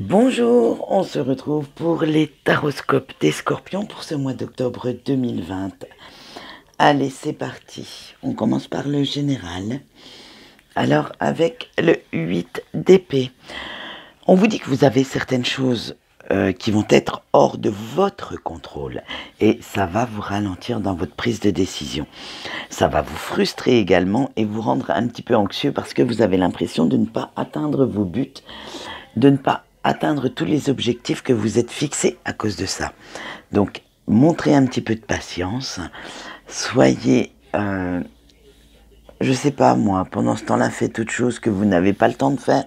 Bonjour, on se retrouve pour les taroscopes des scorpions pour ce mois d'octobre 2020. Allez, c'est parti. On commence par le général. Alors, avec le 8 d'épée, on vous dit que vous avez certaines choses qui vont être hors de votre contrôle et ça va vous ralentir dans votre prise de décision. Ça va vous frustrer également et vous rendre un petit peu anxieux parce que vous avez l'impression de ne pas atteindre vos buts, de ne pas atteindre tous les objectifs que vous êtes fixés à cause de ça. Donc, montrez un petit peu de patience, soyez, je sais pas moi, pendant ce temps-là, faites autre chose que vous n'avez pas le temps de faire.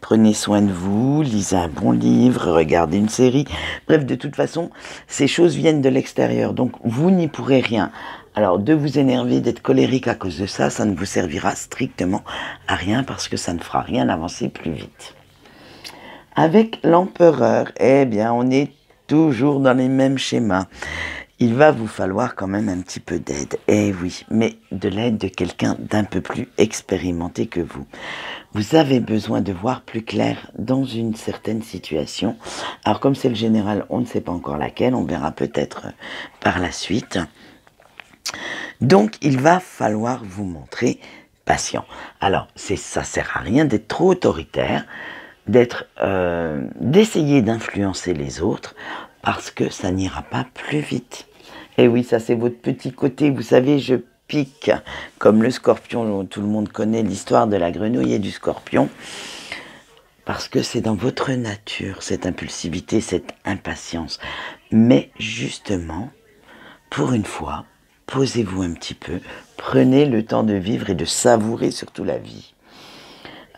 Prenez soin de vous, lisez un bon livre, regardez une série. Bref, de toute façon, ces choses viennent de l'extérieur, donc vous n'y pourrez rien. Alors, de vous énerver, d'être colérique à cause de ça, ça ne vous servira strictement à rien parce que ça ne fera rien avancer plus vite. Avec l'empereur, eh bien, on est toujours dans les mêmes schémas. Il va vous falloir quand même un petit peu d'aide. Eh oui, mais de l'aide de quelqu'un d'un peu plus expérimenté que vous. Vous avez besoin de voir plus clair dans une certaine situation. Alors comme c'est le général, on ne sait pas encore laquelle, on verra peut-être par la suite. Donc il va falloir vous montrer patient. Alors ça sert à rien d'être trop autoritaire, d'essayer d'influencer les autres parce que ça n'ira pas plus vite. Et oui, ça c'est votre petit côté, vous savez, je pique comme le scorpion, tout le monde connaît l'histoire de la grenouille et du scorpion, parce que c'est dans votre nature, cette impulsivité, cette impatience. Mais justement, pour une fois, posez-vous un petit peu, prenez le temps de vivre et de savourer surtout la vie.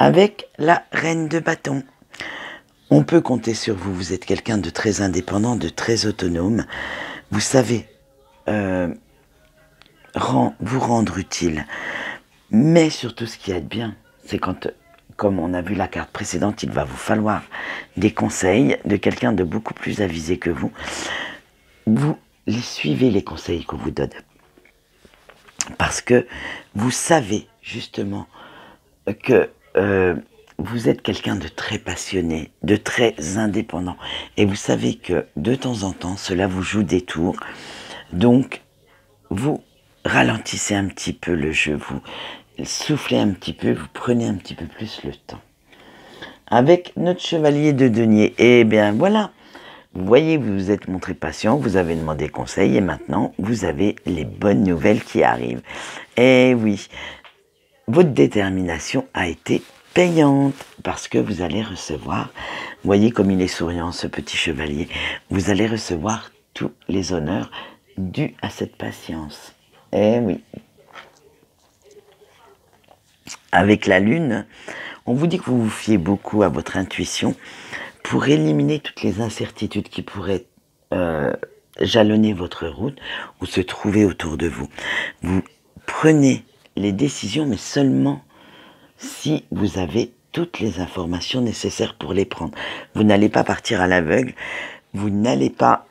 Avec la reine de bâton, on peut compter sur vous, vous êtes quelqu'un de très indépendant, de très autonome, vous savez vous rendre utile. Mais surtout ce qui est bien, c'est quand, comme on a vu la carte précédente, il va vous falloir des conseils de quelqu'un de beaucoup plus avisé que vous. Vous suivez les conseils qu'on vous donne. Parce que vous savez justement que vous êtes quelqu'un de très passionné, de très indépendant. Et vous savez que de temps en temps, cela vous joue des tours. Donc, vous ralentissez un petit peu le jeu, vous soufflez un petit peu, vous prenez un petit peu plus le temps. Avec notre chevalier de denier, eh bien voilà, vous voyez, vous vous êtes montré patient, vous avez demandé conseil et maintenant, vous avez les bonnes nouvelles qui arrivent. Eh oui, votre détermination a été payante parce que vous allez recevoir, vous voyez comme il est souriant ce petit chevalier, vous allez recevoir tous les honneurs dus à cette patience. Eh oui. Avec la lune, on vous dit que vous vous fiez beaucoup à votre intuition pour éliminer toutes les incertitudes qui pourraient jalonner votre route ou se trouver autour de vous. Vous prenez les décisions, mais seulement si vous avez toutes les informations nécessaires pour les prendre. Vous n'allez pas partir à l'aveugle, vous n'allez pas,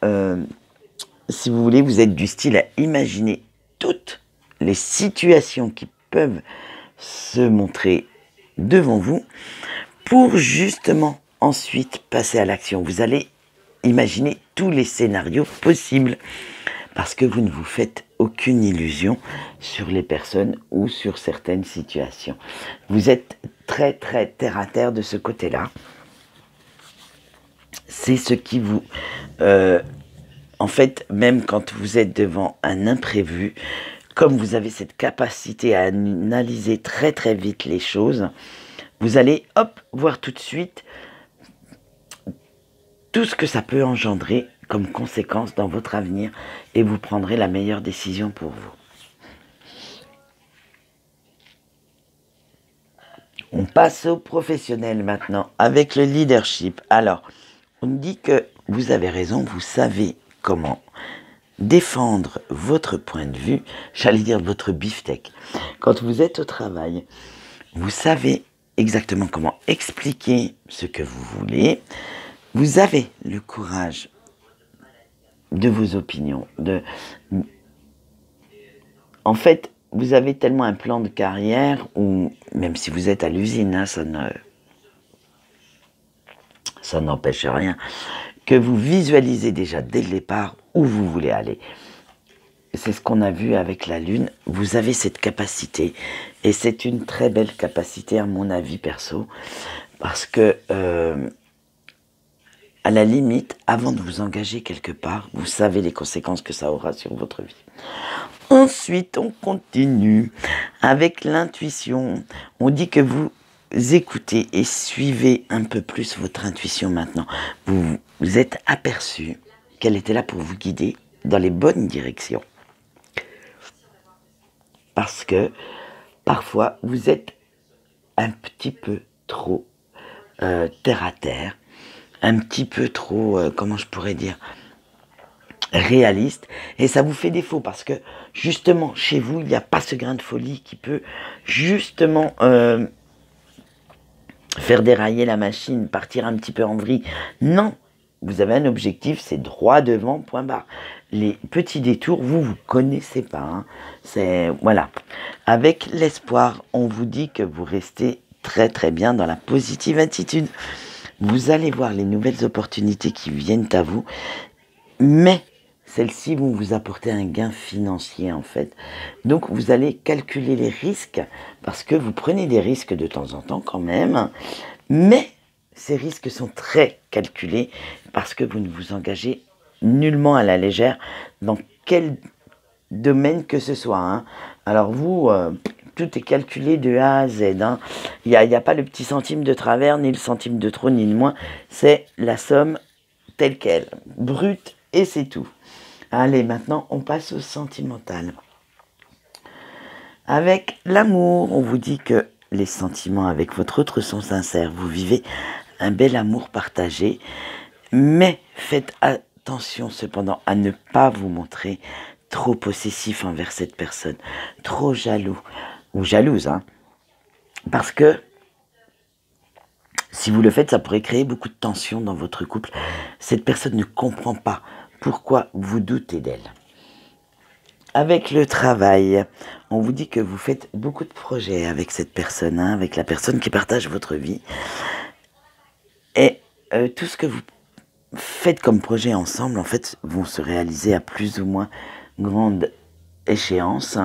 si vous voulez, vous êtes du style à imaginer toutes les situations qui peuvent se montrer devant vous pour justement ensuite passer à l'action. Vous allez imaginer tous les scénarios possibles parce que vous ne vous faites aucune illusion sur les personnes ou sur certaines situations. Vous êtes très très terre à terre de ce côté-là. C'est ce qui vous... en fait, même quand vous êtes devant un imprévu, comme vous avez cette capacité à analyser très très vite les choses, vous allez, hop, voir tout de suite tout ce que ça peut engendrer comme conséquence dans votre avenir et vous prendrez la meilleure décision pour vous. On passe au professionnel maintenant, avec le leadership. Alors, on dit que vous avez raison, vous savez comment défendre votre point de vue, j'allais dire votre beefsteak. Quand vous êtes au travail, vous savez exactement comment expliquer ce que vous voulez. Vous avez le courage de vos opinions. En fait, vous avez tellement un plan de carrière où, même si vous êtes à l'usine, hein, ça ça n'empêche rien, que vous visualisez déjà dès le départ où vous voulez aller. C'est ce qu'on a vu avec la Lune. Vous avez cette capacité, et c'est une très belle capacité à mon avis perso, parce que à la limite, avant de vous engager quelque part, vous savez les conséquences que ça aura sur votre vie. Ensuite, on continue avec l'intuition. On dit que vous écoutez et suivez un peu plus votre intuition maintenant. Vous vous êtes aperçu qu'elle était là pour vous guider dans les bonnes directions. Parce que parfois, vous êtes un petit peu trop terre à terre, un petit peu trop, comment je pourrais dire, réaliste, et ça vous fait défaut parce que justement chez vous il n'y a pas ce grain de folie qui peut justement faire dérailler la machine, partir un petit peu en vrille. Non, vous avez un objectif, c'est droit devant, point barre. Les petits détours, vous connaissez pas, hein. C'est voilà. Avec l'espoir, on vous dit que vous restez très très bien dans la positive attitude. Vous allez voir les nouvelles opportunités qui viennent à vous, mais celles-ci vont vous apporter un gain financier en fait. Donc vous allez calculer les risques, parce que vous prenez des risques de temps en temps quand même, mais ces risques sont très calculés parce que vous ne vous engagez nullement à la légère dans quel domaine que ce soit, hein. Alors vous, tout est calculé de A à Z, hein. Il n'y a pas le petit centime de travers, ni le centime de trop, ni de moins. C'est la somme telle qu'elle, brute, et c'est tout. Allez, maintenant, on passe au sentimental. Avec l'amour, on vous dit que les sentiments avec votre autre sont sincères. Vous vivez un bel amour partagé, mais faites attention cependant à ne pas vous montrer trop possessif envers cette personne, trop jaloux ou jalouse, hein, parce que si vous le faites, ça pourrait créer beaucoup de tension dans votre couple. Cette personne ne comprend pas pourquoi vous doutez d'elle. Avec le travail, on vous dit que vous faites beaucoup de projets avec cette personne, hein, avec la personne qui partage votre vie. Et tout ce que vous faites comme projet ensemble, en fait, vont se réaliser à plus ou moins grande échéance.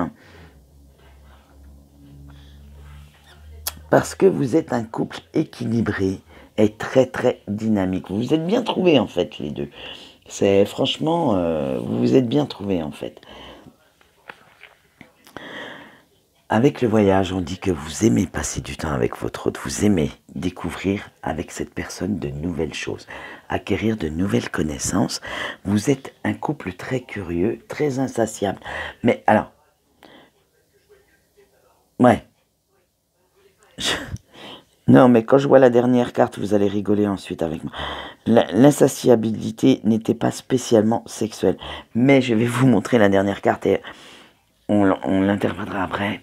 Parce que vous êtes un couple équilibré et très très dynamique. Vous vous êtes bien trouvés en fait les deux. C'est franchement, vous vous êtes bien trouvés en fait. Avec le voyage, on dit que vous aimez passer du temps avec votre hôte, vous aimez découvrir avec cette personne de nouvelles choses, acquérir de nouvelles connaissances. Vous êtes un couple très curieux, très insatiable. Mais alors, ouais. Non, mais quand je vois la dernière carte, vous allez rigoler ensuite avec moi. L'insatiabilité n'était pas spécialement sexuelle. Mais je vais vous montrer la dernière carte et on l'interprétera après.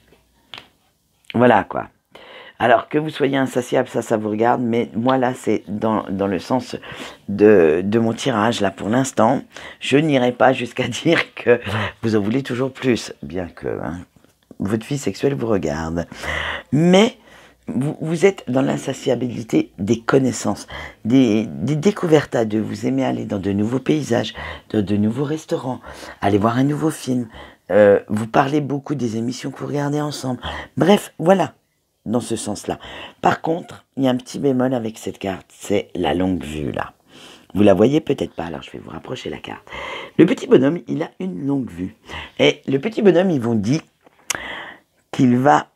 Voilà, quoi. Alors, que vous soyez insatiable, ça vous regarde. Mais moi, là, c'est dans le sens de mon tirage. Là, pour l'instant, je n'irai pas jusqu'à dire que vous en voulez toujours plus. Bien que votre vie sexuelle vous regarde. Mais vous êtes dans l'insatiabilité des connaissances, des découvertes à deux. Vous aimez aller dans de nouveaux paysages, dans de nouveaux restaurants, aller voir un nouveau film. Vous parlez beaucoup des émissions que vous regardez ensemble. Bref, voilà, dans ce sens-là. Par contre, il y a un petit bémol avec cette carte, c'est la longue vue, là. Vous la voyez peut-être pas, alors je vais vous rapprocher la carte. Le petit bonhomme, il a une longue vue. Et le petit bonhomme, ils vous dit qu'il va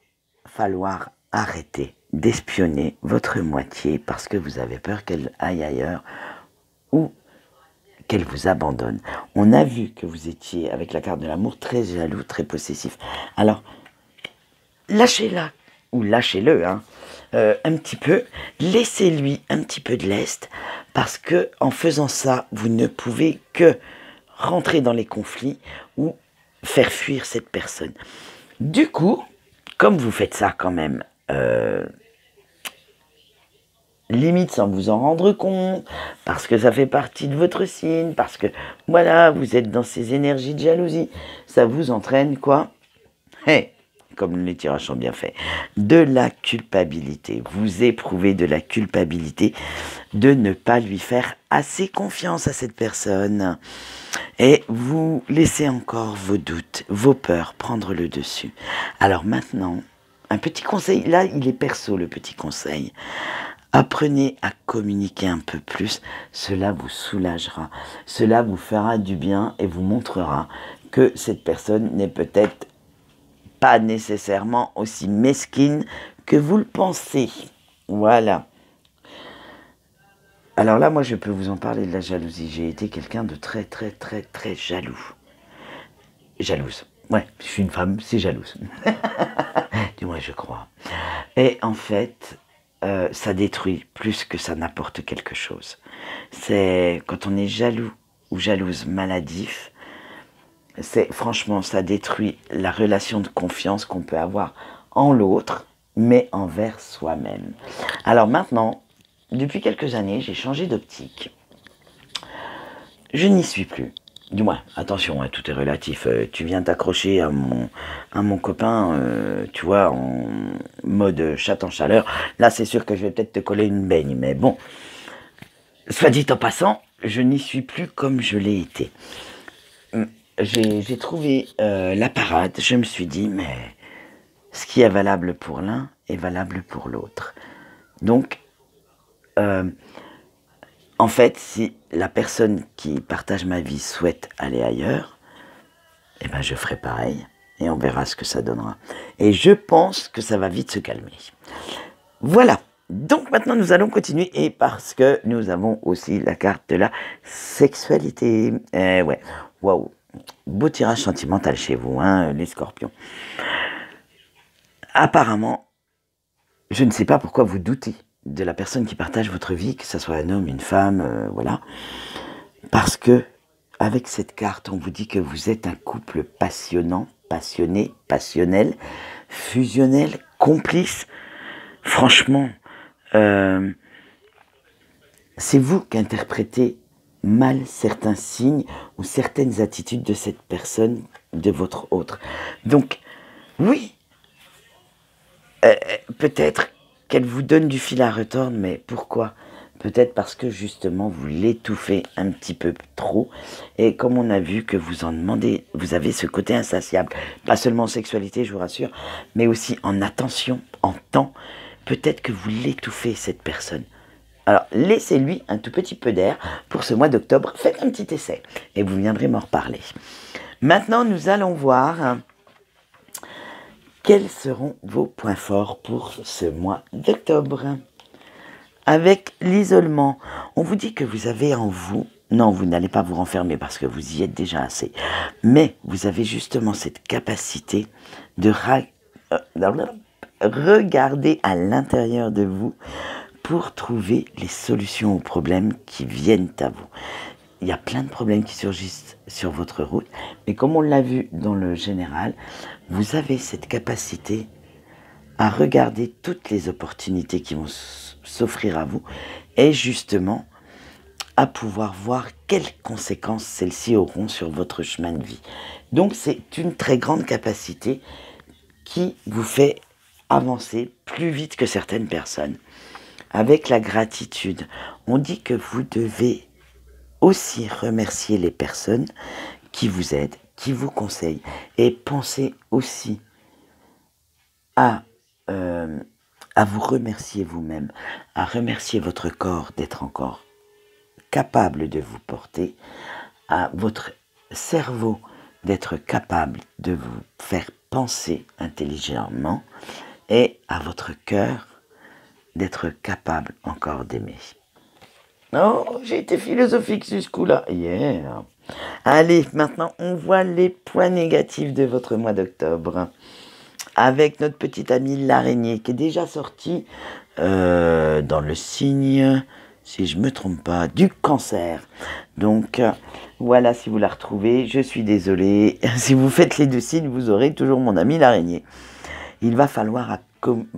falloir arrêter d'espionner votre moitié parce que vous avez peur qu'elle aille ailleurs ou qu'elle vous abandonne. On a vu que vous étiez, avec la carte de l'amour, très jaloux, très possessif. Alors, lâchez-la, ou lâchez-le, hein, un petit peu. Laissez-lui un petit peu de lest, parce que en faisant ça, vous ne pouvez que rentrer dans les conflits ou faire fuir cette personne. Du coup, comme vous faites ça quand même, limite sans vous en rendre compte, parce que ça fait partie de votre signe, parce que voilà, vous êtes dans ces énergies de jalousie, ça vous entraîne quoi? Hey, comme les tirages sont bien faits, de la culpabilité. Vous éprouvez de la culpabilité, de ne pas lui faire assez confiance à cette personne. Et vous laissez encore vos doutes, vos peurs prendre le dessus. Alors maintenant, un petit conseil, là il est perso le petit conseil. Apprenez à communiquer un peu plus, cela vous soulagera, cela vous fera du bien et vous montrera que cette personne n'est peut-être pas nécessairement aussi mesquine que vous le pensez. Voilà. Alors là, moi, je peux vous en parler de la jalousie. J'ai été quelqu'un de très, très, très, très jaloux. Jalouse. Ouais, je suis une femme, c'est jalouse. Du moins, je crois. Et en fait, ça détruit plus que ça n'apporte quelque chose. C'est quand on est jaloux ou jalouse maladif, c'est franchement, ça détruit la relation de confiance qu'on peut avoir en l'autre, mais envers soi-même. Alors maintenant, depuis quelques années, j'ai changé d'optique. Je n'y suis plus. Du moins, attention, hein, tout est relatif. Tu viens t'accrocher à mon copain, tu vois, en mode chat en chaleur. Là, c'est sûr que je vais peut-être te coller une baigne, mais bon. Soit dit en passant, je n'y suis plus comme je l'ai été. J'ai trouvé la parade. Je me suis dit, mais ce qui est valable pour l'un est valable pour l'autre. Donc, en fait, si la personne qui partage ma vie souhaite aller ailleurs, eh ben je ferai pareil et on verra ce que ça donnera. Et je pense que ça va vite se calmer. Voilà. Donc maintenant nous allons continuer et parce que nous avons aussi la carte de la sexualité. Ouais. Waouh. Beau tirage sentimental chez vous, hein, les scorpions. Apparemment, je ne sais pas pourquoi vous doutez de la personne qui partage votre vie, que ce soit un homme, une femme, voilà. Parce que, avec cette carte, on vous dit que vous êtes un couple passionnant, passionné, passionnel, fusionnel, complice. Franchement, c'est vous qui interprétez mal certains signes ou certaines attitudes de cette personne, de votre autre. Donc, oui, peut-être qu'elle vous donne du fil à retordre, mais pourquoi ? Peut-être parce que justement vous l'étouffez un petit peu trop. Et comme on a vu que vous en demandez, vous avez ce côté insatiable. Pas seulement en sexualité, je vous rassure, mais aussi en attention, en temps. Peut-être que vous l'étouffez, cette personne. Alors, laissez-lui un tout petit peu d'air pour ce mois d'octobre. Faites un petit essai et vous viendrez m'en reparler. Maintenant, nous allons voir quels seront vos points forts pour ce mois d'octobre. Avec l'isolement, on vous dit que vous avez en vous, non, vous n'allez pas vous renfermer parce que vous y êtes déjà assez, mais vous avez justement cette capacité de regarder à l'intérieur de vous pour trouver les solutions aux problèmes qui viennent à vous. Il y a plein de problèmes qui surgissent sur votre route, mais comme on l'a vu dans le général, vous avez cette capacité à regarder toutes les opportunités qui vont s'offrir à vous et justement à pouvoir voir quelles conséquences celles-ci auront sur votre chemin de vie. Donc c'est une très grande capacité qui vous fait avancer plus vite que certaines personnes. Avec la gratitude, on dit que vous devez aussi remercier les personnes qui vous aident, qui vous conseillent et pensez aussi à vous remercier vous-même, à remercier votre corps d'être encore capable de vous porter, à votre cerveau d'être capable de vous faire penser intelligemment et à votre cœur d'être capable encore d'aimer. Oh, j'ai été philosophique jusqu'où-là. Yeah. Allez, maintenant on voit les points négatifs de votre mois d'octobre. Avec notre petite amie l'araignée qui est déjà sortie dans le signe, si je ne me trompe pas, du cancer. Donc voilà, si vous la retrouvez, je suis désolée. Si vous faites les deux signes, vous aurez toujours mon amie l'araignée. Il va falloir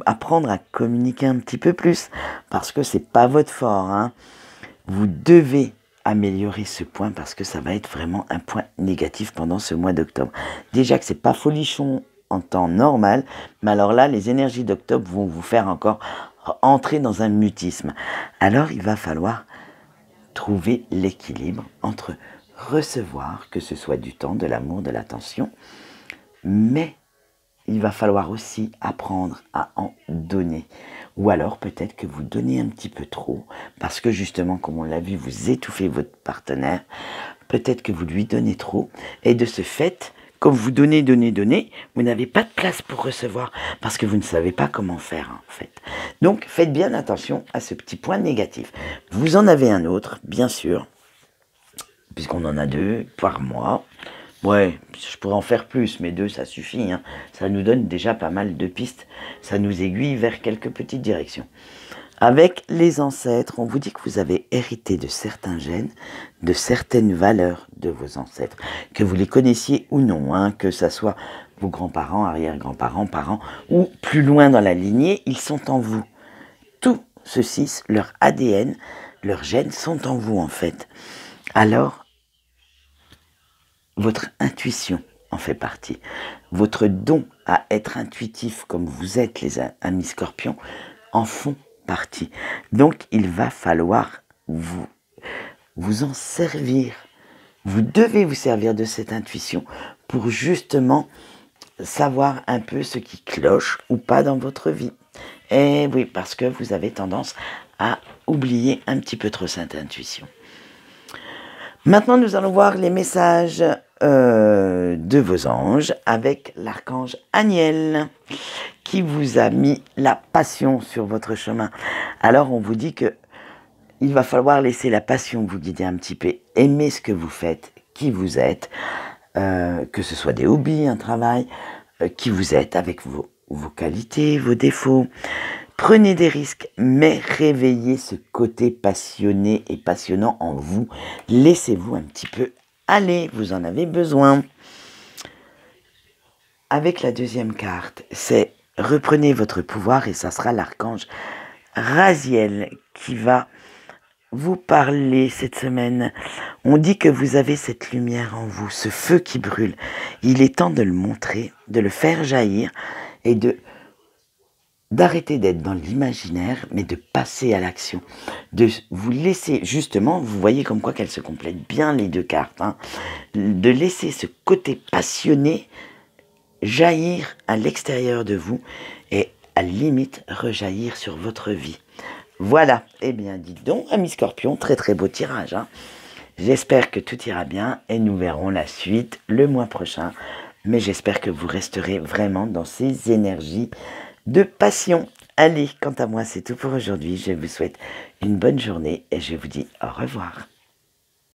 apprendre à communiquer un petit peu plus parce que c'est pas votre fort, hein. Vous devez améliorer ce point parce que ça va être vraiment un point négatif pendant ce mois d'octobre. Déjà que c'est pas folichon en temps normal, mais alors là, les énergies d'octobre vont vous faire encore entrer dans un mutisme. Alors il va falloir trouver l'équilibre entre recevoir, que ce soit du temps, de l'amour, de l'attention, mais il va falloir aussi apprendre à en donner. Ou alors peut-être que vous donnez un petit peu trop, parce que justement, comme on l'a vu, vous étouffez votre partenaire. Peut-être que vous lui donnez trop, et de ce fait, comme vous donnez, vous n'avez pas de place pour recevoir, parce que vous ne savez pas comment faire en fait. Donc faites bien attention à ce petit point négatif. Vous en avez un autre, bien sûr, puisqu'on en a 2 par mois. Ouais, je pourrais en faire plus, mais 2 ça suffit, hein. Ça nous donne déjà pas mal de pistes, ça nous aiguille vers quelques petites directions. Avec les ancêtres, on vous dit que vous avez hérité de certains gènes, de certaines valeurs de vos ancêtres, que vous les connaissiez ou non, hein, que ça soit vos grands-parents, arrière-grands-parents, parents, ou plus loin dans la lignée, ils sont en vous. Tout ceci, leur ADN, leurs gènes sont en vous en fait. Alors, votre intuition en fait partie. Votre don à être intuitif comme vous êtes les amis scorpions en font partie. Donc il va falloir vous en servir. Vous devez vous servir de cette intuition pour justement savoir un peu ce qui cloche ou pas dans votre vie. Et oui, parce que vous avez tendance à oublier un petit peu trop cette intuition. Maintenant, nous allons voir les messages de vos anges avec l'archange Aniel qui vous a mis la passion sur votre chemin. Alors, on vous dit que il va falloir laisser la passion vous guider un petit peu, aimer ce que vous faites, qui vous êtes, que ce soit des hobbies, un travail, qui vous êtes avec vos qualités, vos défauts. Prenez des risques, mais réveillez ce côté passionné et passionnant en vous. Laissez-vous un petit peu aller, vous en avez besoin. Avec la deuxième carte, c'est reprenez votre pouvoir et ça sera l'archange Raziel qui va vous parler cette semaine. On dit que vous avez cette lumière en vous, ce feu qui brûle. Il est temps de le montrer, de le faire jaillir et d'arrêter d'être dans l'imaginaire, mais de passer à l'action. De vous laisser, justement, vous voyez comme quoi qu'elles se complètent bien les 2 cartes, hein, de laisser ce côté passionné jaillir à l'extérieur de vous et à la limite rejaillir sur votre vie. Voilà, eh bien dites donc, amis scorpions, très très beau tirage, hein. J'espère que tout ira bien et nous verrons la suite le mois prochain. Mais j'espère que vous resterez vraiment dans ces énergies de passion. Allez, quant à moi, c'est tout pour aujourd'hui. Je vous souhaite une bonne journée et je vous dis au revoir.